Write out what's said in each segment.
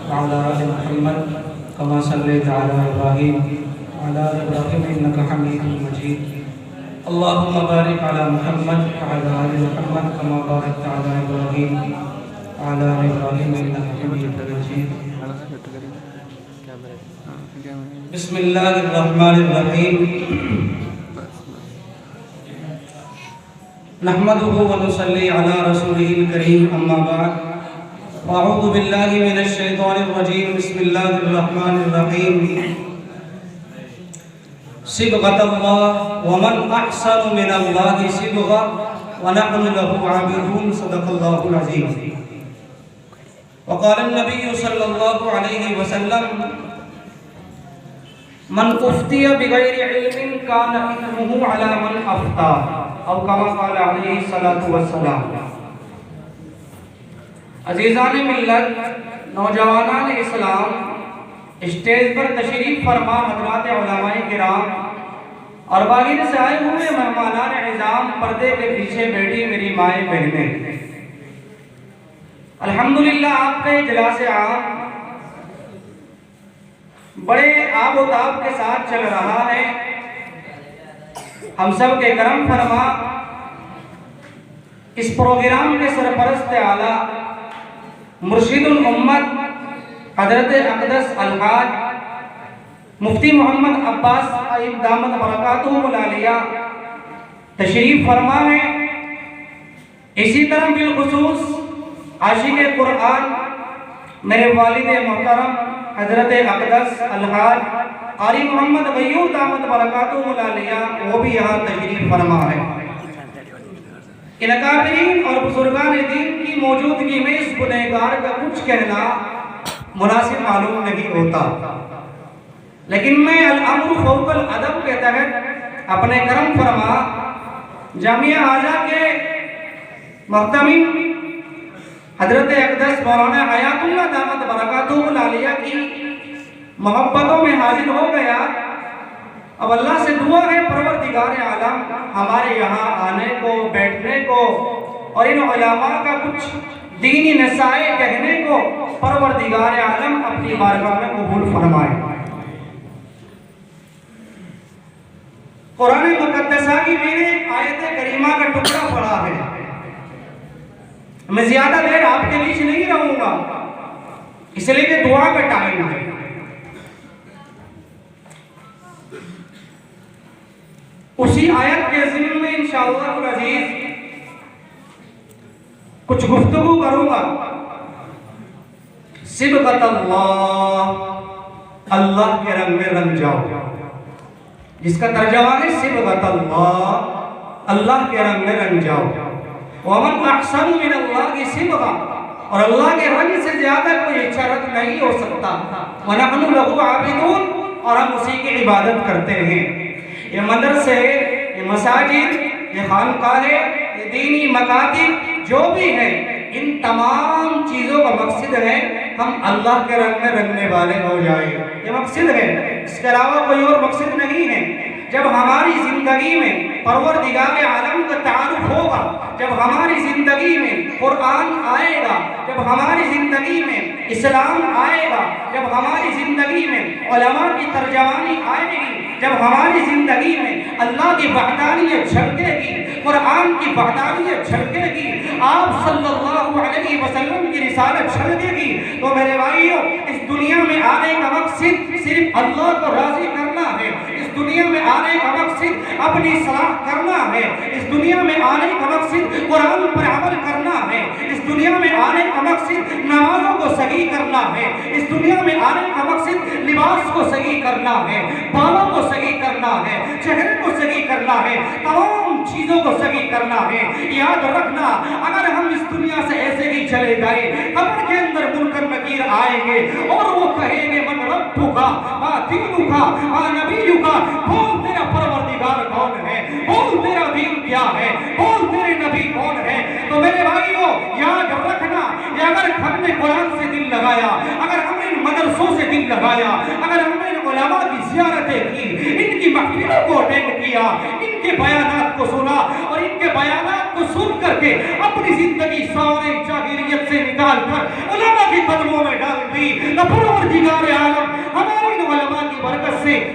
वअला आलि मुहम्मद कमा सल्लैता अला इब्राहीम वअला आलि इब्राहीम इन्नका हमीदुम मजीद। अल्लाहुम्मा बारिक अला मुहम्मद वअला आलि मुहम्मद कमा बारकता अला इब्राहीम वअला आलि इब्राहीम इन्नका हमीदुम मजीद। बिस्मिल्लाहिर्रहमानिर्रहीम। नहमदुहु व नुसल्ली अला रसूलिहिल करीम, अम्मा बाद। अऊज़ु बिल्लाहि मिनश शैतानिर रजीम। बिस्मिल्लाहिर्रहमानिर्रहीम। सिबगतल्लाह व मन अहसनु मिनल्लाहि सिबगा व नहनु लहु आबिदून। सदक़ल्लाहुल अज़ीम। व क़ाल नबी सल्लल्लाहु अलैहि वसल्लम मन उफ्तिया बिगैरि इल्मिन काना इस्मुहु अला मन अफ्ता औ कमा क़ाल अलैहि सलातु वस्सलाम। अज़ीज़ान मिल्लत, नौजवानान इस्लाम, स्टेज पर तशरीफ फरमा हज़रात उलमाए किराम और बागिन से आए हुए मेहमानान इज़ाम, पर्दे के पीछे बैठी मेरी माए बहनें, अल्हम्दुलिल्लाह आपके इजलास आम बड़े आबोताब के साथ चल रहा है। हम सब के करम फरमा इस प्रोग्राम के सरपरस्त आला मुर्शिदुल उम्मत हजरत अक़दस अलहाज मुफ्ती मोहम्मद अब्बास साहिब दामत बरकातुहुल आलिया तशरीफ फरमा है। इसी तरह बिलखुसूस आशिक़ कुरान मेरे वालिद मोहतरम हजरत अक़दस अलहाज क़ारी मोहम्मद गयूर दामत बरकातुहुल आलिया वो भी यहाँ तशरीफ फरमा है। इन अकाबिरीन और बुजुर्गान दीन की मौजूदगी में इस गुनहगार का कुछ कहना मुनासिब मालूम नहीं होता, लेकिन मैं अल अम्र फौकल अदब के तहत अपने करम फरमा जामिया आज़ा के मुहतमिम हजरत अक़दस मौलाना हयातुल्लाह दामत बरकातुहुल आलिया की मोहब्बतों में हाजिर हो गया। अब अल्लाह से दुआ है परवरदिगार आलम हमारे यहाँ आने को, बैठने को और इन उलमा का कुछ दीनी नसाए कहने को परवरदिगार आलम अपनी बारगाह में कबूल फरमाए। कुरान मुक़द्दसा की मैंने आयत करीमा का टुकड़ा पढ़ा है। मैं ज्यादा देर आपके बीच नहीं रहूंगा, इसलिए कि दुआ का टाइम है। उसी आयत के ज़िम्न में इंशाअल्लाह अज़ीज़ कुछ गुफ्तगू करूंगा। सिबगतल्लाह, अल्लाह के रंग में रंग जाओ, जिसका तर्जुमा है सिबगतल्लाह, अल्लाह के रंग में रंग जाओ। वमन अहसनु मिनल्लाहि सिबगा, और अल्लाह के रंग से ज्यादा कोई इच्छारत नहीं हो सकता। व नहनु लहु आबिदून, और हम उसी की इबादत करते हैं। ये मदरसे, ये मसाजिद, ये खानकाहे, ये दीनी मकातिब जो भी है, इन तमाम चीज़ों का मकसद है हम अल्लाह के रंग में रंगने वाले हो जाए। ये मकसद है, इसके अलावा कोई और मकसद नहीं है। जब हमारी ज़िंदगी में परवरदिगार आलम का तारुफ होगा, जब हमारी ज़िंदगी में कुरान आएगा, जब हमारी ज़िंदगी में इस्लाम आएगा, जब हमारी ज़िंदगी में उलमा की तर्जमानी आएगी, जब हमारी ज़िंदगी में अल्लाह की वहदानियत झलकेगी, कुरान की वहदानियत झलकेगी, आप सल्लल्लाहु अलैहि वसल्लम की रिसालत झलकेगी, तो मेरे भाइयों इस दुनिया में आने का मकसद सिर्फ अल्लाह को राज़ी करना है। इस दुनिया में आने का मकसद अपनी सलाह करना है। इस दुनिया में आने का मकसद कुरान पर अमल करना है। इस दुनिया में आने का मकसद नमाजों को सही करना है। इस दुनिया में आने का मकसद लिबास को सही करना है, बालों को सही करना है, चेहरे को सही करना है, तमाम चीजों को सही करना है। याद रखना, अगर हम इस दुनिया से ऐसे ही चले गए, कब्र के अंदर मुनकर नकीर आएंगे और वो कहेंगे मन रब्बुका मा दीनुका मा नबियुका, बोल तेरा परवरदिगार कौन है, बोल तेरा दीन क्या है, बोल तेरे नबी कौन है। तो मेरे भाइयों याद रखना, अगर हमने कुरान से दिल लगाया, अगर हमने मदरसों से दिल लगाया, अगर हमने उलमा की ज़ियारतें की, इनकी महफिलों को अटेंड किया, इनके बयानात को सुना और इनके बयानात को सुन करके अपनी जिंदगी सारे जाहिलियत से निकाल कर उलमा के कदमों में डाल दी, तो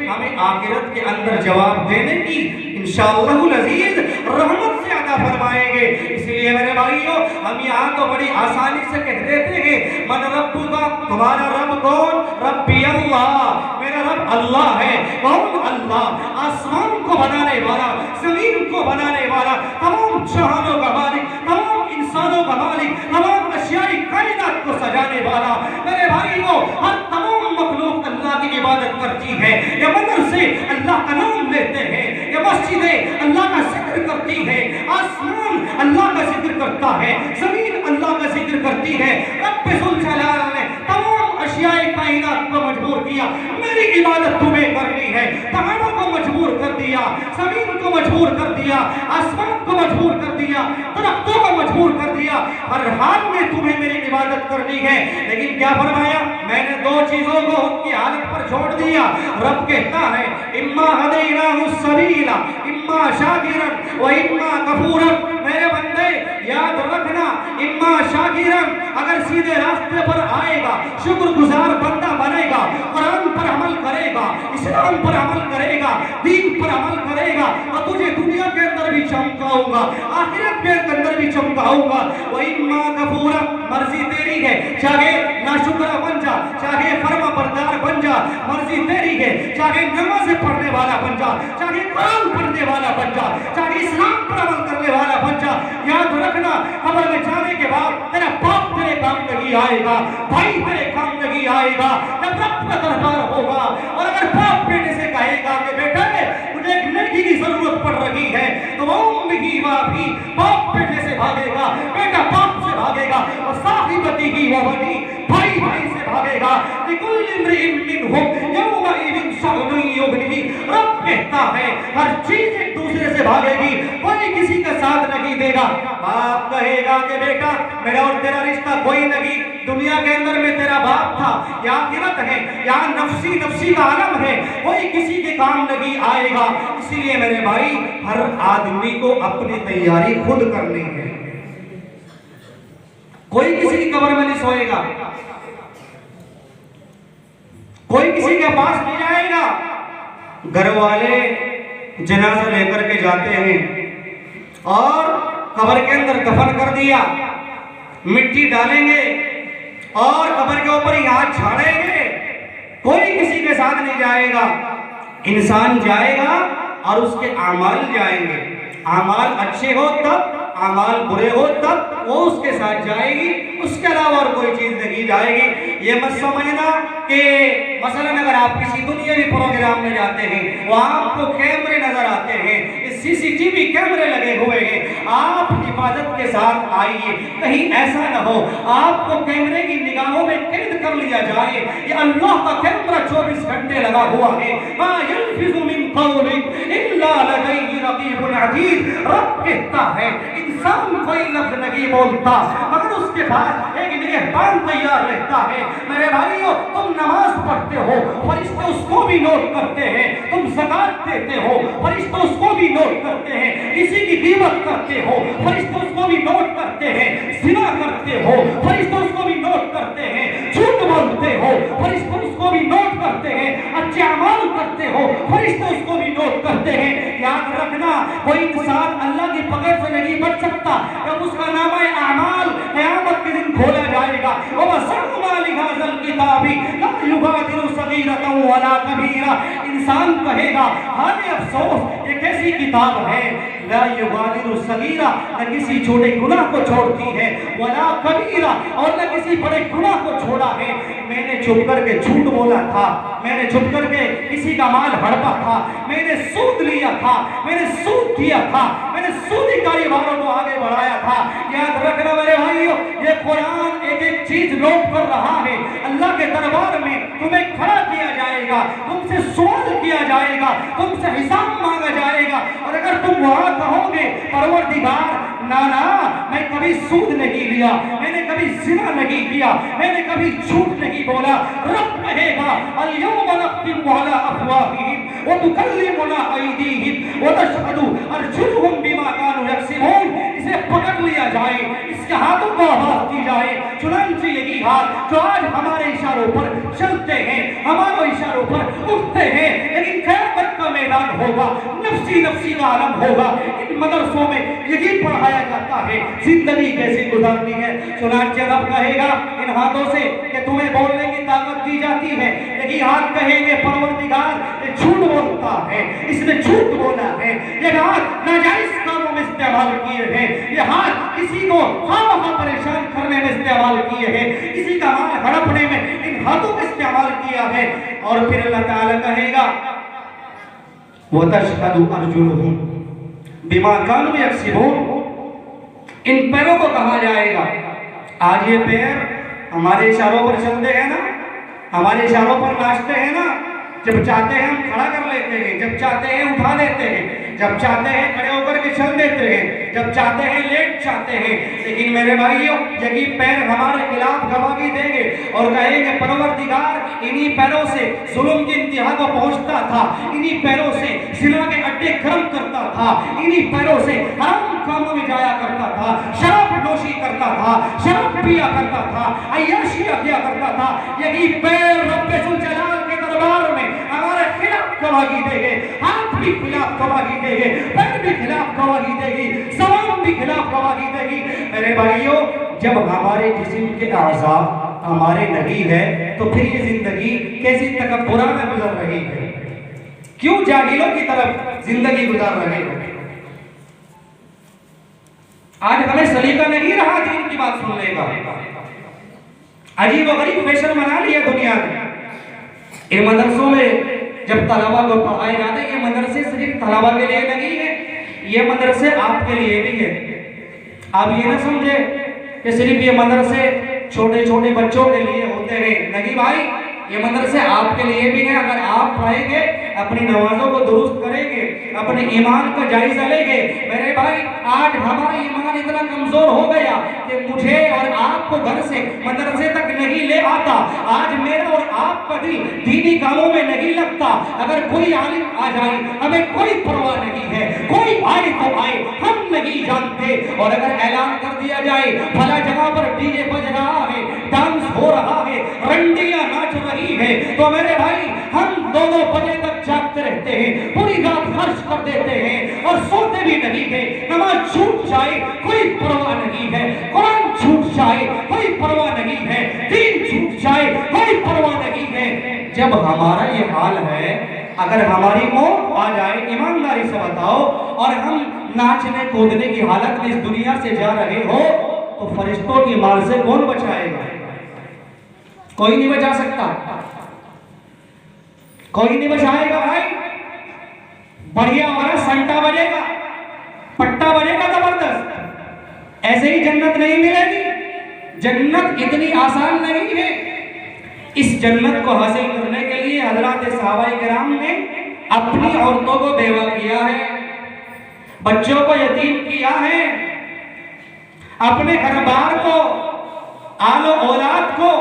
हमें आखिरत के अंदर जवाब देने की इंशाअल्लाहुल अजीज रहमत से अता फरमाएंगे। इसलिए मेरे भाइयों, हम यहाँ तो बड़ी आसानी से कह देते हैं मन रब्बुका, तुम्हारा रब कौन? रब्बी अल्लाह, मेरा रब अल्लाह है। कौन? अल्लाह, आसमान को बनाने वाला, जमीन को बनाने वाला, तमाम जहानों का मालिक, तमाम इंसानों का मालिक, तमाम अशियाई कायनात को सजाने वाला। मेरे भाइयों, हर तमाम मखलूक अल्लाह की इबादत करती है। ये मदरसे अल्लाह का नाम लेते हैं, ये मस्जिदें अल्लाह का जिक्र करती है, आसमान अल्लाह का जिक्र करता है, जमीन अल्लाह का जिक्र करती है। रब्बे जुल जलाल ने तमाम अशियाए कायनात को मजबूर किया, मेरी इबादत तुम्हें करनी है। पहाड़ों को मजबूर कर दिया, जमीन को मजबूर कर दिया, आसमान को मजबूर कर दिया, दरख्तों को मजबूर कर दिया। हर हाल में तुम्हें मेरी इबादत करनी है। लेकिन क्या फरमाया? मैंने दो चीजों को उनकी हालत पर छोड़ दिया। रब कहता है इम्मा हदैनाहु सबीला इम्मा शाकिरन व इम्मा कफूरन। मेरे बंदे याद रखना, इम्मा शाकिरन, अगर सीधे रास्ते पर आएगा, शुक्रगुजार बंदा बनेगा, कुरान पर अमल करेगा, इस्लाम पर अमल करेगा, दीन पर अमल करेगा, और तुझे दुनिया के अंदर भी चमकाऊंगा, आखिरत के अंदर भी चमकाऊंगा। व इम्मा कफूरा, मर्जी तेरी है, चाहे नाशुक्रा बन जा, चाहे फर्मा बरदार बन जा, मर्जी तेरी है। चाहे नमाज़ पढ़ने वाला बन जा, चाहे कुरान पढ़ने वाला बन जा, चाहे इस्लाम पर अमल करने वाला बन जा। याद रखना, कब्र में जाने के बाद तेरा बाप तेरे काम नहीं आएगा, भाई तेरे काम नहीं आएगा, जब रब का दरबार होगा। और अगर बाप बेटे से कहेगा कि बेटा मुझे एक नेकी की जरूरत पड़ रही है, तो वो उम्मी वाफी, बाप बेटे से भागेगा, बेटा बाप से भागेगा, और साहिबती की वो बनी, भाई भाई से भागेगा। लिकुल इम्रिइन मिनहुम यौमइदिन शअनुन युगनिही। रब कहता है हर चीज एक दूसरे से भागेगी, कोई किसी का साथ नहीं देगा। बाप कहेगा कि बेटा मेरा और तेरा रिश्ता कोई नहीं, दुनिया के अंदर में तेरा बाप था, या आखिरत है, यहाँ नफ्सी नफ्सी का आलम है, कोई किसी के काम नहीं आएगा। इसलिए मेरे भाई, हर आदमी को अपनी तैयारी खुद करनी है। कोई किसी की कब्र में नहीं सोएगा, कोई किसी के पास नहीं जाएगा। घर वाले जनाजा लेकर के जाते हैं और कब्र के अंदर दफन कर दिया, मिट्टी डालेंगे और कब्र के ऊपर हाथ झाड़ेंगे, कोई किसी के साथ नहीं जाएगा। इंसान जाएगा और उसके आमाल जाएंगे, आमाल अच्छे हो तब, आमाल बुरे हो तब वो उसके साथ जाएगी, उसके अलावा और कोई चीज नहीं जाएगी। ये मत समझना कि मसलन अगर आप किसी दुनियावी प्रोग्राम में जाते हैं, वहां आपको कैमरे नजर आते हैं, सीसीटीवी कैमरे लगे हुए हैं, आप हिफाजत के साथ आइए, कहीं ऐसा न हो आपको कैमरे की निगाहों में कैद कर लिया जाए। ये अल्लाह का कैमरा 24 घंटे लगा हुआ है। मा यल्फिज़ु मिन क़ौलिन इल्ला लदैहि रक़ीबुन अतीद। रब कहता है इंसान कोई लफ्ज नहीं बोलता मगर उसके पास एक निगहबान तैयार रहता है। मेरे भाइयों, तुम नमाज पढ़ते हो, फरिश्ते उसको भी नोट करते हैं, तुम ज़कात देते हो, फरिश्ते उसको भी नोट करते हैं, किसी की ग़ीबत करते हो, फरिश्ते उसको भी नोट करते हैं, ज़िना करते हो, फरिश्ते उसको भी नोट करते हैं, झूठ बोलते हो, फरिश्ते उसको भी नोट करते हैं, अच्छे अमाल करते हो, फरिश्ते उसको भी नोट करते हैं। याद रखना, कोई इंसान अल्लाह की पकड़ से नहीं बच सकता। जब उसका नामा अमाल क़यामत के दिन खोला जाएगा, वो वसअमा लिहाज़ल किताबी ला युगादिरु सगीरतन वला कबीरा। इंसान कहेगा हाय अफसोस, ये कैसी किताब है, ला युगादिरु सगीरा, न किसी छोटे गुनाह को छोड़ती है, वला कबीरा, और न किसी बड़े गुनाह को छोड़ा है। मैंने छुप करके झूठ बोला था, मैंने छुप करके किसी का माल हड़पा था, मैंने सूद लिया था, मैंने सूद किया था, मैंने सूदी कारोबारों को आगे बढ़ाया था। याद रखना मेरे भाइयों, ये कुरान एक एक चीज नोट कर रहा है। अल्लाह के दरबार में तुम्हें खड़ा किया जाएगा, तुमसे सवाल किया जाएगा, तुमसे हिसाब मांगा जाएगा। और अगर तुम वहां कहोगे परवरदिगार ना मैं कभी सूद नहीं लिया, मैंने कभी ज़िना नहीं किया, मैंने कभी झूठ नहीं बोला, रब कहेगा अल-यौमा नख्तिमु अला अफ़वाहिहिम व तुकल्लिमुना अयदीहिम व तशहदु अर्जुलुहुम बिमा कानू यक्सिबून। इसे पकड़ लिया दिया जाए, इसके हाथों को आवाज दी जाए। चुनांचे यही हाथ जो आज हमारे इशारों पर चलते हैं, हमारे इशारों पर उठते हैं, लेकिन क़यामत का मैदान होगा, नफ्सी नफ्सी का आलम होगा। इन मदरसों में यही पढ़ाया जाता है जिंदगी कैसे गुजारनी है। चुनांचे रब कहेगा इन हाथों से कि तुम्हें बोलने की ताकत दी जाती है, यही हाथ कहेंगे परवरदिगार ये झूठ बोलता है, इसने झूठ बोला है, ये हाथ नाजायज कामों में इस्तेमाल किए हैं, ये हाथ किसी को खामखा परेशान करने में इस्तेमाल किए हैं, किसी का माल हड़पने में इन हाथों का इस्तेमाल किया है। और फिर अल्लाह ताला कहेगा व तशहदु अर्जुलुहुम बिमा कानू यक्सिबून, इन पैरों को कहा जाएगा आज ये पैर हमारे इशारों पर चलते हैं ना, हमारे इशारों पर नाचते हैं ना, जब चाहते हैं हम खड़ा कर लेते हैं, जब चाहते हैं उठा लेते हैं, जब चाहते हैं खड़े होकर के चल देते हैं, जब चाहते हैं लेट जाते हैं। लेकिन मेरे भाइयों यही पैर हमारे खिलाफ गवाही देंगे और कहेंगे परवरदिगार इन्हीं पैरों से जुल्म की इंतहा को पहुंचता था, इन्हीं पैरों से जिना के अड्डे गर्म करता था, इन्हीं पैरों से हराम कामों में जाया करता था, शराब नोशी करता था, शराब पिया करता था, अय्याशियां किया करता था। यही पैर रब्बे जुल जलाल के दरबार में हमारे खिलाफ गवाही देंगे, हाथ भी खिलाफ गवाही देंगे, पैर भी खिलाफ गवाही देगी, ज़बान भी खिलाफ गवाही देगी। मेरे भाइयों जब हमारे जिस्म के आज़ा हमारे नहीं है तो फिर ये जिंदगी कैसी तकब्बुरा में गुजर रही है, क्यों जाहिलों की तरफ जिंदगी गुजार रहे हो। आज हमें सलीका नहीं रहा दीन की बात सुनने का, अजीब व गरीब फैशन बना लिया दुनिया ने। इन मदरसों में जब तलबा को पढ़ाए जाते हैं, ये मदरसे सिर्फ तलबा के लिए नहीं है, ये मदरसे आपके लिए भी है। आप ये ना समझे कि सिर्फ ये मदरसे छोटे छोटे बच्चों के लिए होते हैं, नहीं भाई, ये मदरसे आपके लिए भी है। अगर आप पढ़ेंगे, अपनी नमाजों को दुरुस्त करेंगे, अपने ईमान का जायजा लेंगे, मेरे भाई आज हमारा ईमान इतना कमजोर हो गया कि मुझे और आपको घर से मदरसे तक नहीं ले आता। आज मेरा और आपका दिल दीनी कामों में नहीं लगता। अगर कोई आलिम आ जाए हमें कोई परवाह नहीं है, कोई आए तो आए, हम नहीं जानते। और अगर ऐलान कर दिया जाए फला जगह पर डीजे बज रहा है, डांस हो रहा है, रंडियां नाच रही है, तो मेरे भाई हम 2-2 बजे तक जागते रहते हैं, पूरी रात खर्च कर देते हैं और सोते भी नहीं है। नमाज छूट जाए कोई परवाह नहीं है, कुरान छूट जाए कोई परवाह नहीं है, दीन छूट जाए कोई परवाह नहीं है। जब हमारा ये हाल है, अगर हमारी मौत आ जाए, ईमानदारी से बताओ, और हम नाचने कूदने की हालत में इस दुनिया से जा रहे हो, तो फरिश्तों की मार से कौन बचाएगा? कोई नहीं बचा सकता, कोई नहीं बचाएगा भाई। बढ़िया वाला संटा बजेगा, पट्टा बजेगा जबरदस्त, ऐसे ही जन्नत नहीं मिलेगी। जन्नत इतनी आसान नहीं है। इस जन्नत को हासिल करने के लिए हजरत सहाबाए किराम ने अपनी औरतों को बेवा किया है, बच्चों को यतीम किया है, अपने घर-बार को, आलो औलाद को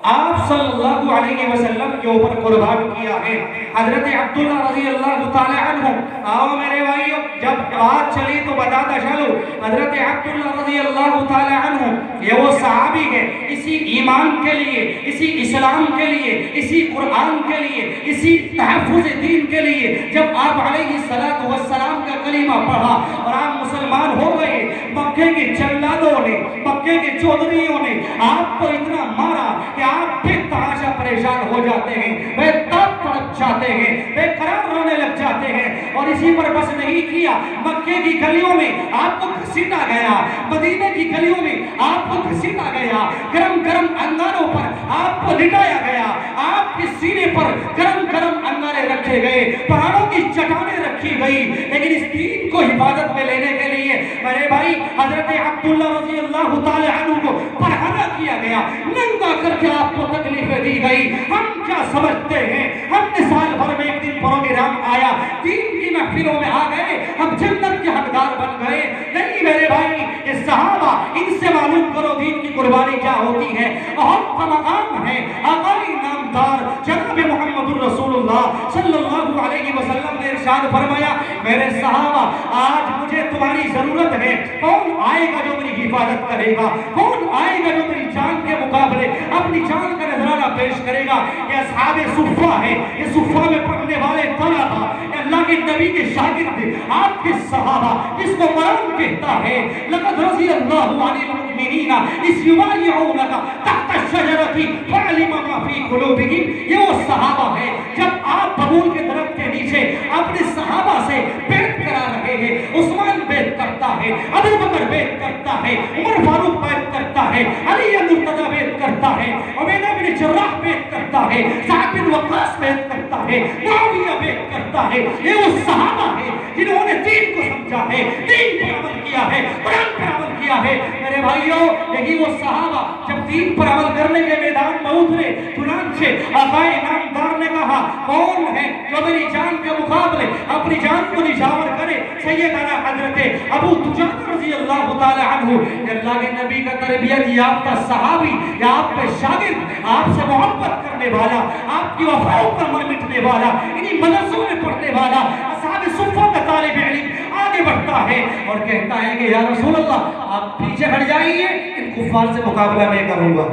आप सल्लल्लाहु अलैहि वसल्लम के ऊपर कुर्बान किया है। हजरत अब्दुल्लाह रज़ी अल्लाह ताला अन्हु, आओ मेरे भाइयों, जब बात चली तो बताता चलो। हजरत अब्दुल्लाह रज़ी अल्लाह ताला अन्हु ये वो सहाबी है, इसी ईमान के लिए, इसी इस्लाम के लिए, इसी कुरान के लिए, इसी तहफ़्फ़ुज़ दीन के लिए जब आप अलैहिस्सलातु वस्सलाम का कलीमा पढ़ा और आप मुसलमान हो गए, मक्के के जल्लादों ने, मक्के के चौधरियों ने आपको इतना मारा कि आप बेतहाशा परेशान हो जाते हैं, वे तब तड़प जाते हैं, वे करार रोने लग जाते हैं। और इसी पर बस नहीं किया, मक्के की गलियों में आपको घसीटा गया, मदीने की गलियों में आपको घसीटा गया, गरम गरम अंगारों पर आपको लिटाया गया, आपके सीने पर गरम गरम अंगारे रखे गए, पहाड़ों की चट्टानें रखी गई। लेकिन इस दीन को हिफाजत में लेने के लिए मेरे भाई हजरत अब्दुल्लाह रज़ी अल्लाह ताला अन्हु को पढ़ाना किया गया, नंगा करके आपको तकलीफें दी गई। हम क्या समझते हैं, हमने साल भर में एक दिन प्रोग्राम आया, दीन की महफिलों में आ गए, हम जन्नत के हकदार बन गए? नहीं मेरे भाई, ये सहाबा, इनसे मालूम करो दीन की कुर्बानी क्या होती है। बहुत का मकाम है, आकाई नामदार जनाब मुहम्मदुर रसूलुल्लाह सल्लल्लाहु अलैहि वसल्लम ने इरशाद फरमाया, मेरे सहाबा आज मुझे तुम्हारी जरूरत है, कौन आएगा जो मेरी हिफाजत करेगा, कौन आएगा जो मेरी जान के मुकाबले अपनी जान का नजराना पेश करेगा। ये असहाबे सुफ़ा है, ये सुफ़ा में पढ़ने वाले तलबा, अल्लाह के नबी के शागिर्द, आपके सहाबा, जिसको कुरान कहता है लक़द रज़ियल्लाहु अनिल मुमिनीना इज़ युबायिऊनका तहत अश-शजरति फ़अलिमा मा फ़ी क़ुलूबिहिम। ये वो सहाबा है जब आप बबूल के दरख्त के नीचे अपने सहाबा से बैत करा रहे हैं, उस्मान बैत करता है, अबू बकर बैत करता है, उमर फारूक बैत करता है, अली मुर्तज़ा बैत करता है, उबैदा बिन जर्राह बैत करता है, सअद बिन वक़ास बैत करता है, मुआविया बैत करता है। ये वो सहाबा है जिन्होंने दीन को समझा है, दीन पर अमल किया है, कुरान पर अमल किया है। मेरे भाइयों, यही वो सहाबा जब दीन पर अमल करने के मैदान में उतरे, चुनांचे आकाए नामदार ने कहा, कौन है जो मेरी जान के मुकाबले अपनी जान को निछावर करे। सैयदना हजरत अबू दुजाना रज़ियल्लाहु ताला अन्हु, अल्लाह के नबी का तरबियत याफ्ता सहाबी, या आपके शागिर्द, आपसे मोहब्बत करने वाला, आपकी वफाओं पर मर मिटने वाला, इन्हीं मदरसों में पढ़ने वाला असहाबे सुफ़ा का तालिब इल्म आगे बढ़ता है और कहता है कि या रसूल अल्लाह, आप पीछे हट जाइए, इन कुफ़ार से मुकाबला मैं करूंगा।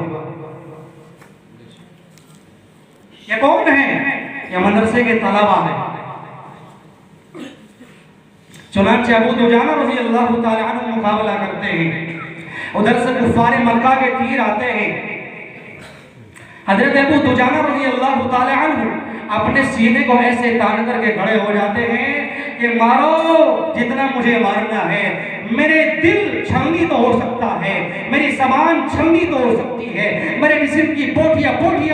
ये कौन है? ये मदरसे के तलबा है। चुनांचे अबू दुजाना रज़ियल्लाहु ताला अन्हु मुकाबला करते हैं, उधर से कुफ़ार मक्का के तीर आते हैं। हजरत अबू दुजाना रज़ियल्लाहु ताला अन्हु अपने सीने को ऐसे तान करके खड़े हो जाते हैं कि मारो जितना मुझे मारना है, मेरे दिल छलनी तो हो सकता है, मेरी ज़बान छलनी तो हो सकती है, मेरे जिस्म की बोटियां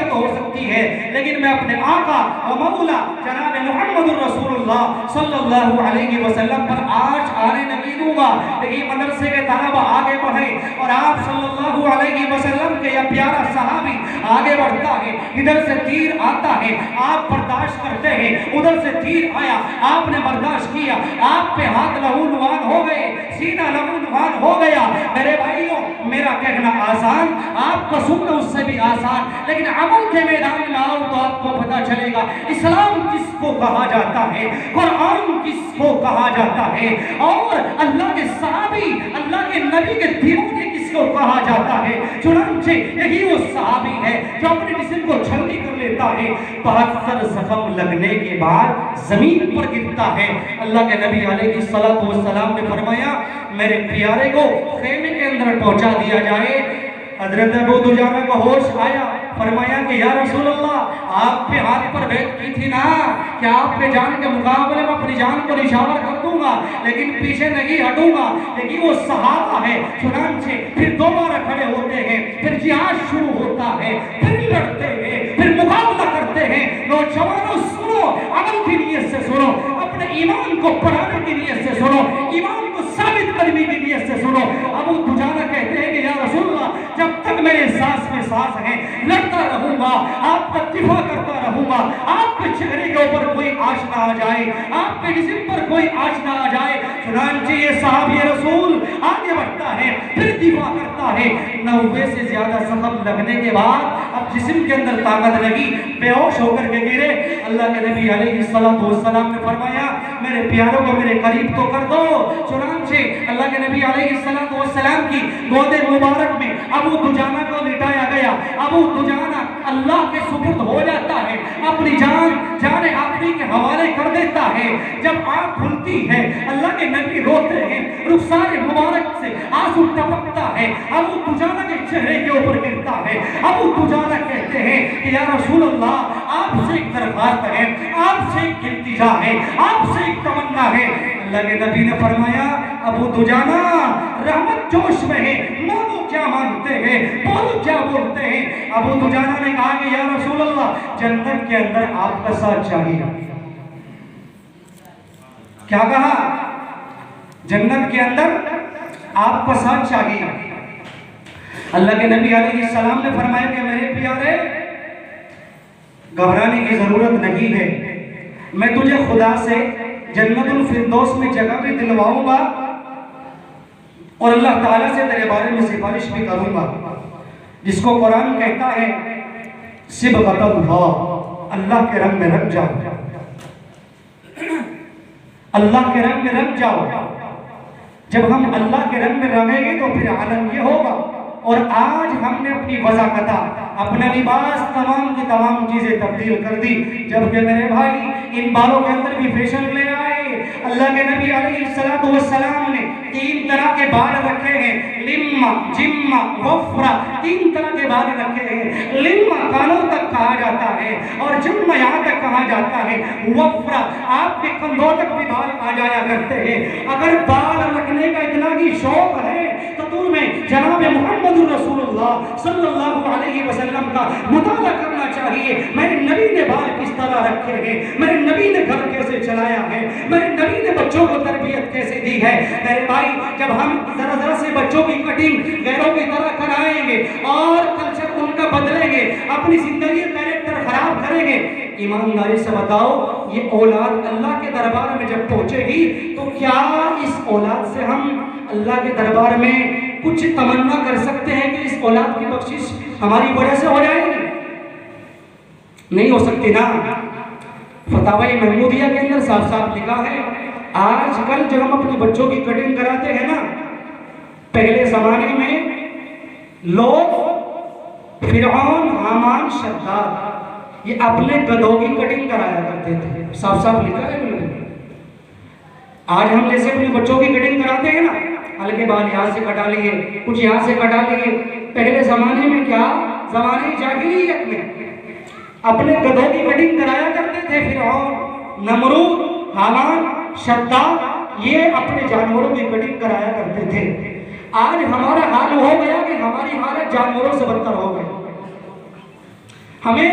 तो हो सकती है, लेकिन मैं अपने आका और मौला जनाब मुहम्मदुर रसूलुल्लाह सल्लल्लाहु अलैहि वसल्लम पर आज आने नहीं दूंगा। लेकिन मदरसे के तलबा आगे बढ़े और आप सल्लल्लाहु अलैहि वसल्लम के यह प्यारा सहाबी आगे बढ़ता है, इधर से तीर आता है, आप बर्दाश्त करते हैं, उधर से तीर आया, आपने बर्दाश्त किया, आप पे हाथ लहूलुहान हो गए, सीना लहूलुहान हो गया। मेरे भाइयों, मेरा कहना आसान, आपको सुनना उससे भी आसान, लेकिन अमल के मैदान में आओ तो आपको पता चलेगा इस्लाम किसको कहा जाता है, कुरान किसको कहा जाता है, और अल्लाह के सहाबी, अल्लाह के नबी के दीवाने किसको कहा जाता है। चुनांचे यही वो सहाबी है जो अपने जिस्म को छलनी कर लेता है, 72 जख्म लगने के बाद जमीन पर गिरता है। अल्लाह के नबी अलैहिस्सलातु वस्सलाम ने फरमाया, मेरे प्यारे को खेमे के अंदर पहुंचा दिया जाए। हजरत अबू दुजाना को होश आया, फरमाया कि या रसूल अल्लाह, आप पे हाथ पर बैत की थी ना, क्या आप पे जान के मुकाबले में अपनी जान को निछावर कर दूंगा, लेकिन पीछे नहीं हटूंगा। लेकिन वो सहाबा है, चुनांचे फिर दोबारा खड़े होते हैं, फिर जिहाद शुरू होता है, फिर लड़ते हैं, फिर मुकाबला करते हैं। नौजवानों सुनो, अमल की नीयत से सुनो, अपने ईमान को बढ़ाने की नीयत से सुनो, ईमान को साबित करने की नीयत से सुनो। अबू दुजाना कहते हैं कि या रसूल अल्लाह, जब तक मेरे सांस में सांस है लड़ता रहूंगा, आपका दिफा करता रहूंगा, आपके चेहरे के ऊपर कोई आश ना आ जाए, आपके जिस्म पर कोई आश ना आ जाए। चुनांचे ये साहब ये रसूल आगे बढ़ता है, फिर दिफा करता है। 90 से ज्यादा जख्म लगने के बाद अब जिस्म के अंदर ताकत लगी, बेहोश होकर के गिरे। अल्लाह के नबी अलैहिस्सलातु वस्सलाम ने फरमाया, मेरे प्यारों को मेरे करीब तो कर दो। चुनांचे अल्लाह के नबी अलैहिस्सलातु वस्सलाम की गोदे मुबारक में अबू दुजाना को लिटाया गया। अबू दुजाना अल्लाह के सुपुर्द हो जाता है, अपनी जान जाने आखिरी के हवाले कर देता है। जब आंख खुलती है, अल्लाह के नबी रोते हैं, रुखसार मुबारक से आंसू टपकता है, अबू दुजाना के चेहरे के ऊपर गिरता है। अबू दुजाना कहते हैं कि या रसूल अल्लाह, आपसे एक दरख्वास्त है, आपसे एक इल्तिजा है, आपसे एक तमन्ना है। अल्लाह के नबी ने फरमाया, अबू दुजाना रहमत जोश में है, मांगो क्या मांगते हैं, बोलो क्या बोलते हैं। अबू दुजाना ने कहा कि या रसूल अल्लाह, जन्नत के अंदर आपका साथ चाहिए। क्या कहा? जन्नत के अंदर आपका साथ चाहिए। अल्लाह के नबी अलैहिस्सलाम ने फरमाया कि मेरे प्यारे, घबराने की जरूरत नहीं है, मैं तुझे खुदा से जन्नतुल फिरदौस में जगह भी दिलवाऊंगा और अल्लाह ताला से तेरे बारे में सिफारिश भी करूंगा, जिसको कुरान कहता है सिबगतुल्लाह, अल्लाह के रंग में रंग जाओ, अल्लाह के रंग में रंग जाओ। जब हम अल्लाह के रंग में रंगेंगे तो फिर आलम ये होगा। और आज हमने अपनी वज़ाकता, अपना लिबास, तमाम की तमाम चीज़ें तब्दील कर दी। जबकि मेरे भाई इन बालों के अंदर भी फैशन ले आए। अल्लाह के नबी अलैहिस्सलातु वस्सलाम ने 3 तरह के बाल रखे हैं, लिम्मा, जिम्मा, वफ्रा, 3 तरह के बाल रखे हैं। लिम्मा कानों तक कहा जाता है और जिम्मा यहाँ तक कहा जाता है। वफ्रा आपके कंधों तक भी बाल आ जाया करते हैं। अगर बाल रखने का इतना ही शौक है तो तुम्हें जनाब मुहम्मदुर रसूलुल्लाह सल्लल्लाहु अलैहि वसल्लम का मुताला करना चाहिए। मेरे नबी ने बाल किस तरह रखे हैं, मेरे नबी ने घर कैसे चलाया है, मेरे नबी ने बच्चों को तरबियत कैसे दी है। मेरे भाई जब हम जरा जरा से बच्चों की कटिंग गैरों की तरह कराएंगे और कल्चर उनका बदलेंगे, अपनी जिंदगी कैरेक्टर खराब करेंगे, ईमानदारी से बताओ ये औलाद अल्लाह के दरबार में जब पहुंचेगी तो क्या इस औलाद से हम अल्लाह के दरबार में कुछ तमन्ना कर सकते हैं कि इस औलाद की बख्शिश हमारी वजह से हो जाएगी? नहीं हो सकती ना। फतावा महमूदिया के अंदर साफ साफ लिखा है, आजकल जब हम अपने बच्चों की कटिंग कराते हैं ना, पहले जमाने में लोग फिरौन, हामान, शद्दाद ये अपने गधों की कटिंग कराया करते थे। साफ साफ लिखा है बिल्कुल। आज हम जैसे अपने बच्चों की कटिंग कराते हैं ना, हल्के बाल यहाँ से कटा लिए, कुछ यहाँ से कटा लिए। पहले जमाने में क्या, जमाने जाहिलियत में अपने गधों की कटिंग कराया करते थे। फिरौन, नमरूद, हामान, शद्दाद ये अपने जानवरों की कटिंग कराया करते थे। आज हमारा हाल हो गया कि हमारी हालत जानवरों से बदतर हो गई। हमें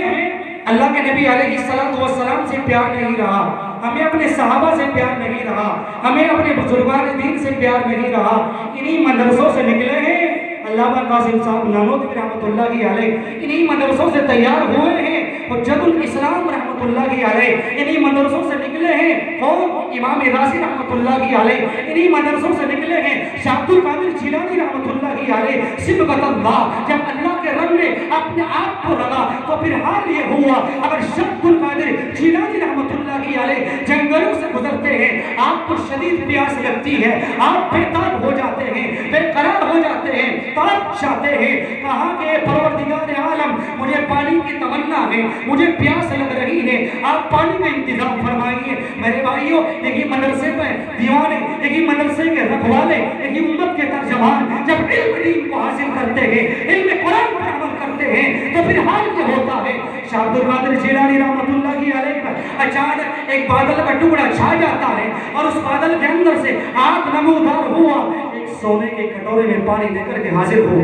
अल्लाह के नबी अलैहिस्सलातु वस्सलाम से प्यार नहीं रहा, हमें अपने सहाबा से प्यार नहीं रहा, हमें अपने बुजुर्गान दीन से प्यार नहीं रहा। इन्हीं मदरसों से निकले हैं अल्लामा कासिम साहब नानोतवी रहमतुल्लाहि अलैह, इन्हीं मदरसों से तैयार हुए हैं हुज्जतुल इस्लाम रहमतुल्लाहि अलैह, इन्हीं मदरसों से निकले हैं और इमाम राज़ी रहमतुल्लाहि अलैह, इन्हीं मदरसों से निकले हैं शाह अब्दुल कादिर जिलानी रहमतुल्लाहि अलैह। सिबगतल्लाह, जब अल्लाह के रंग में अपने आप को लगा तो फिर हाल ये हुआ, अगर शाह अब्दुल कादिर जिलानी रहमतुल्लाहि अलैह जंगलों से गुजरते हैं, आपको शदीद प्यास लगती है, आप बेताब हो जाते हैं, बेकरार हो जाते हैं, तड़प जाते हैं, कहाँ के परवरदिगार आलम मुझे पानी की तमन्ना है, मुझे प्यास लग रही है, आप पानी का इंतजाम फरमाइए। मेरे भाइयों, एक ही मदरसे में दीवाने, एक ही मदरसे के रखवाले, एक ही उम्मत के तर्जमान जब इल्म दीन को हासिल करते हैं, इल्म कुरान पर अमल करते हैं तो फिर हाल क्या होता है। शाह अब्दुल कादिर जिलानी रहमतुल्लाहि अलैह पर अचानक एक बादल का टुकड़ा छा जाता है और उस बादल के अंदर से आग नमूदार हुआ एक सोने के कटोरे में पानी लेकर के हाजिर हो।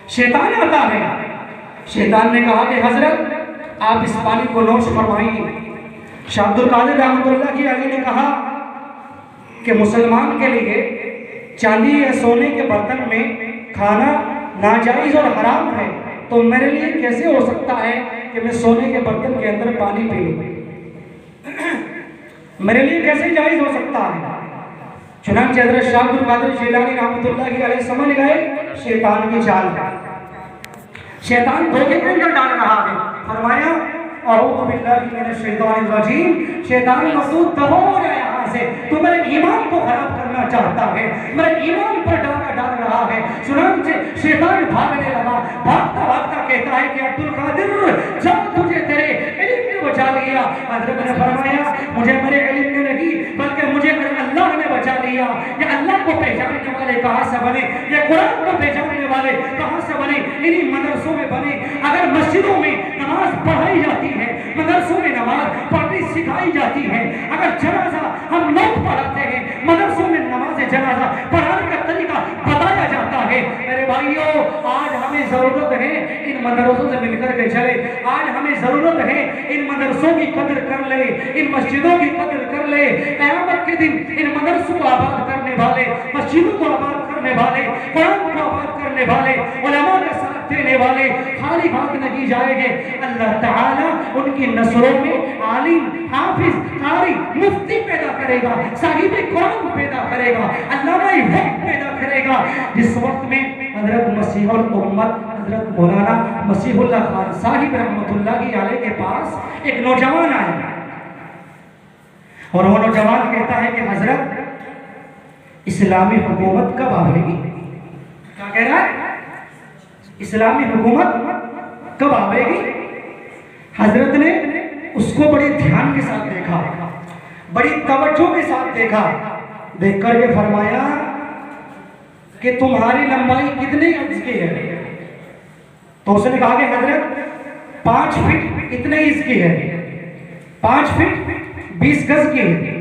शैतान आता है, शैतान ने कहा कि हजरत आप इस पानी को नोश फरमाइए। शाह अब्दुल कादिर रहमतुल्लाहि अलैह ने कहा कि मुसलमान के लिए चांदी या सोने के बर्तन में खाना नाजायज और हराम है, तो मेरे लिए कैसे हो सकता है कि मैं सोने के बर्तन के अंदर पानी पी लूं? मेरे लिए कैसे जायज हो सकता है? चुनांचे हज़रत शाह अब्दुल कादिर जिलानी रहमतुल्लाहि अलैह समझ गए शैतान की चाल। शैतान धोखे के अंदर डाल रहा है। फरमाया अऊज़ु बिल्लाहि मिनश शैतानिर रजीम, शैतान मसूद दबो यहाँ से, तू मेरे ईमान को खराब करना चाहता है, मेरे ईमान पर डाका डाल रहा है। चुनांचे शैतान भागने लगा, भागता भागता कहता है कि अब्दुल कादिर जब तुझे तेरे इल्म ने बचा लिया। हज़रत ने फरमाया मुझे मेरे इल्म ने नहीं बल्कि मुझे मेरे अल्लाह ने बचा लिया। ये अल्लाह को पहचानने वाले कहाँ से बने, ये कुरान को पहचानने वाले कहाँ से बने? इन्हीं मदरसों में बने। अगर मस्जिदों में नमाज पढ़ाई जाती है, मदरसों में नमाज पढ़नी सिखाई जाती है, अगर जनाजा हम लोग पढ़ाते हैं, मदरसों में नमाज जनाजा पढ़ाने का तरीका बताया जाता है। मेरे भाइयों, आज हमें जरूरत है इन मदरसों से मिलकर के चले। आज हमें जरूरत है इन मदरसों की कदर कर ले, इन मस्जिदों की कदर कर ले। क़यामत के दिन इन मदरसों को आबाद करने वाले, मस्जिदों को आबाद करने वाले, कुरान को आबाद करने वाले, उलमा का साथ देने वाले खाली हाथ नहीं जाएंगे। अल्लाह ताला उनकी नस्लों में आलिम, हाफिज, कारी, मुफ्ती पैदा करेगा, साहिब कुरान पैदा करेगा, अल्लामा वक्त पैदा करेगा। जिस वक्त में हजरत मसीहुल उम्मत हजरत मौलाना मसीहुल्लाह खान साहिब रहमतुल्लाहि अलैह के पास एक नौजवान आया और वो नौजवान कहता है कि हजरत इस्लामी हुकूमत कब आवेगी? क्या कह रहा है? इस्लामी हुकूमत कब आवेगी? हजरत ने उसको बड़े ध्यान के साथ देखा, बड़ी तवज्जो के साथ देखा। देख करके फरमाया कि तुम्हारी लंबाई कितने इंच की है? तो उसने कहा कि हजरत 5 फीट इतने इंच की है, 5 फीट 20 गज की है।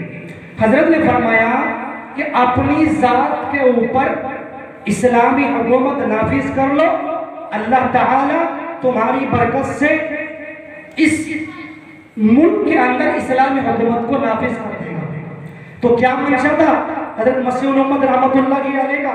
हजरत ने फरमाया कि अपनी जात के ऊपर इस्लामी हुकूमत नाफिज कर लो, अल्लाह ताला तुम्हारी बरकत से इस मुल्क के अंदर इस्लामी हुकूमत को नाफिज कर देगा। तो क्या मंशा था हजरत मसीह मोहम्मद रहमतुल्लाह अलैह का?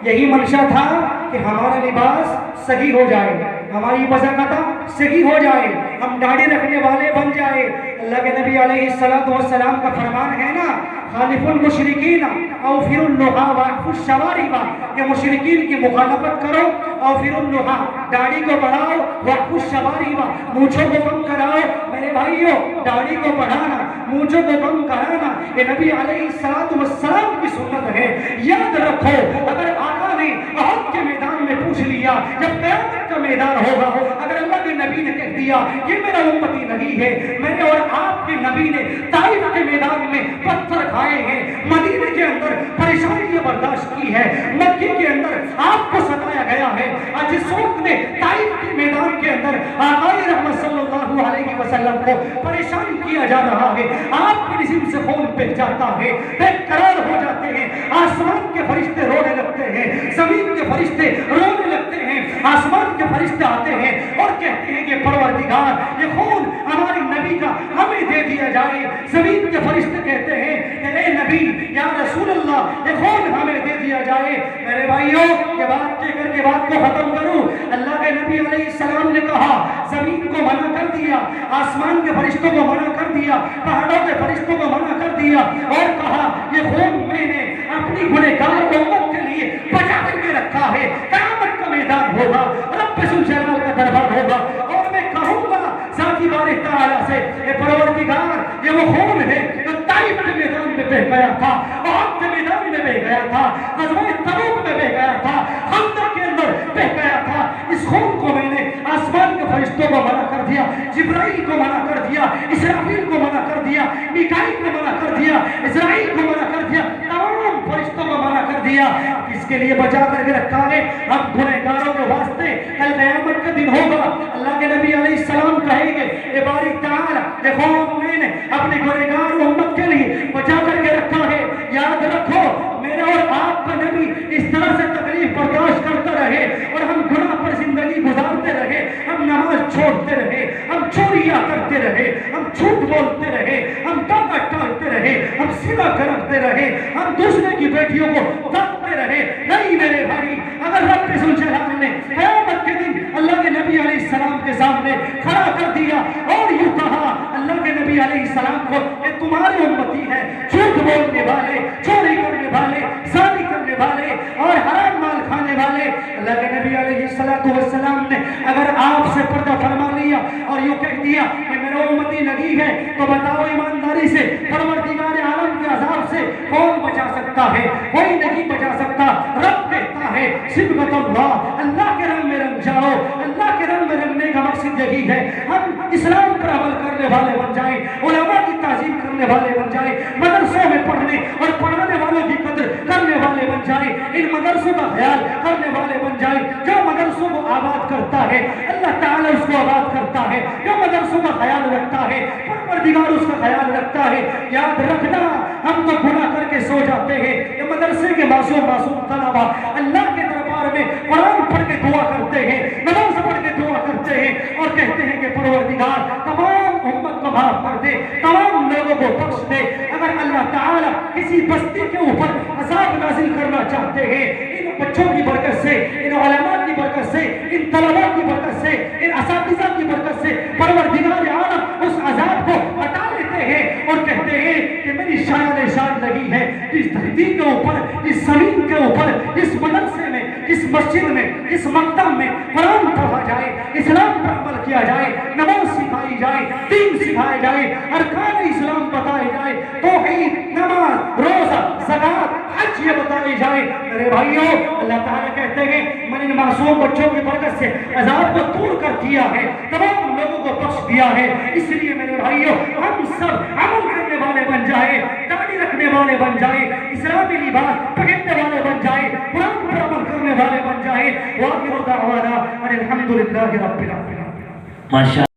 यही मंशा था कि हमारा लिबास सही हो जाए, हमारी वज़ाकता सही हो जाए, हम दाढ़ी रखने वाले बन जाए। अल्लाह के नबी अलैहिस्सलातु वस्सलाम का फरमान है ना, खालिफुल मुशरिकीन औ फिरुल लुहा वअफुश शवारिबा, कि मुशरिकीन की मुखालफत करो और फिरुल लुहा, दाढ़ी को बढ़ाओ, वअफुश शवारिबा, मूंछों को कम कराओ। मेरे भाइयों, दाढ़ी को बढ़ाना, मूंछों को कम कराना ये नबी अलैहिस्सलातु वस्सलाम की सुन्नत है। याद रखो, अगर आका ने अहद के मैदान में पूछ लिया, जब क़यामत का मैदान होगा, अगर अल्लाह के नबी ने कह दिया ये मेरा उम्मती नहीं है, मेरे और आपके नबी ने ताइफ के मैदान में पत्थर खाए हैं, मदीने के अंदर परेशानियां बर्दाश्त की है, मक्के के अंदर आपको सताया गया है, आज इस वक्त में ताइफ के मैदान के अंदर आक़ाए रहमत सल्लल्लाहु अलैहि वसल्लम को परेशान किया जा रहा है, आपके जिस्म से खून बह जाता है, बेकरार हो जाते हैं, आसमान के फरिश्ते रोने लगते हैं, जमीन के फरिश्ते रोने लगते हैं, आसमान के फरिश्ते आते हैं और कहते हैं कि परवरदिगार ये खून हमारे नबी का हमें दे दिया जाए। जमीन के फरिश्ते कहते हैं कि ए नबी या रसूल अल्लाह ये खून हमें दे दिया जाए। मेरे भाइयों, ये बात कहकर के बात को खत्म करूं। अल्लाह के नबी अलैहिस्सलाम ने कहा, जमीन को मना कर दिया, आसमान के फरिश्तों को मना कर दिया, पहाड़ों के फरिश्तों को मना कर दिया और कहा ये खून मैंने अपनी गुनहगार उम्मत के लिए बचा करके रखा है। क़यामत का मैदान होगा, रब्बे जुल जलाल का दरबार होगा और मैं कहूंगा ज़ाती बारे तआला से, ये परवरदिगार ये वो खून है जो ताइफ के मैदान में बह गया था, उहद के मैदान में बह गया था, ग़ज़वा तबूक में बह गया था, खंदक के अंदर बह गया था। इस खून को मैंने आसमान के फरिश्तों को मना कर दिया, जिब्राइल को मना कर दिया, इसराफील को मना कर दिया, मीकाईल को मना कर दिया, इज़राइल को मना कर दिया, तमाम फरिश्तों को मना कर दिया। इसके लिए बचा करके रखा है हम गुनहगारों के वास्ते। कल क़यामत का दिन होगा, अल्लाह के नबी अलैहिस्सलाम कहेंगे ए बारी तआला देखो मैंने अपने गुनहगार उम्मत के लिए बचा करके रखा है। याद रखो, मेरा और आपका नबी इस तरह से तकलीफ बर्दाश्त करता रहे और हम गुनाह पर जिंदगी गुजारते रहे, हम नमाज छोड़ते रहे, हम चोरियां करते रहे, हम झूठ बोलते रहे, हम डाका टालते रहे, हम सिना करते रहे, हम दूसरे की बेटियों को दागते रहे। नहीं मेरे भाई, अगर रब्बे जुल जलाल ने क़यामत के दिन अल्लाह के नबी अलैहिस्सलाम के सामने खड़ा कर दिया और यूं कहा अल्लाह के नबी अलैहिस्सलाम को, ये तुम्हारे उम्मती है, झूठ बोलने वाले, चोरी करने वाले, शादी करने वाले और हराम माल खाने वाले। अल्लाह के नबी अलैहिस्सलातु वस्सलाम ने अगर आपसे पर्दा फरमा लिया और यूं कह दिया कि मेरा उम्मती नहीं है, तो बताओ ईमानदारी से परवरदिगार आलम के अज़ाब से कौन बचा सकता है? कोई नहीं बचा सकता। रब कहता है सिबगतुल्लाह, अल्लाह के रंग में रंग जाओ। अल्लाह के रंग में रंगने का मकसद यही है हम इस्लाम पर अमल करने वाले बन जाए, उलमा की ताज़ीम करने वाले बन जाए, मदरसों में पढ़ने और पढ़ाने वालों की कदर करने वाले बन जाए, इन मदरसों का ख्याल करने वाले बन जाए। जो मदरसों को आबाद करता है अल्लाह ताला उसको आबाद करता है, जो मदरसों का ख्याल रखता है परवरदिगार उसका ख्याल रखता है। याद रखना, हम तो गुनाह करके सो जाते हैं, ये मदरसे के मासूम तलबा अल्लाह के दरबार में कुरान पढ़ के दुआ करते हैं, नमाज पढ़ के दुआ करते हैं और कहते हैं कि परवरदिगार तमाम उम्मत को माफ कर दे, तमाम लोगों को बख्श दे। अगर अल्लाह ताला किसी बस्ती के ऊपर अज़ाब नाज़िल करना चाहते हैं, इन बच्चों की बरकत से, इन उलमा की बरकत से, इन तलबा की बरकत से, इन असातिज़ा की बरकत से परवरदिगार आलम उस अज़ाब को हटा लेते हैं और कहते हैं कि मेरी शान लगी है इस धरती के ऊपर, इस जमीन के ऊपर, इस मदरसे में, इस मस्जिद में, इस मकतब में कुरान पढ़ा जाए, इस्लाम पर अमल किया जाए, नमाज सिखाई जाए, दीन सिखाया जाए, अरकान इस्लाम बताए जाए, तौहीद, नमाज, रोजा, ज़कात, हज ये बताई जाए। मेरे भाइयों, अल्लाह ताला कहते हैं मैंने इन मासूम बच्चों की बरकत से अजाब को दूर कर दिया है, तमाम लोगों को बख्श दिया है। इसलिए मेरे भाइयों, हम सब अमल करने वाले बन जाए, दाढ़ी रखने वाले बन जाए, इस्लामी लिबास पहनने वाले बन जाए, कुरान पर अमल करने वाले बन जाए। वाक़िअ दाअवाना अनिल हम्दुलिल्लाहि रब्बिल आलमीन। माशा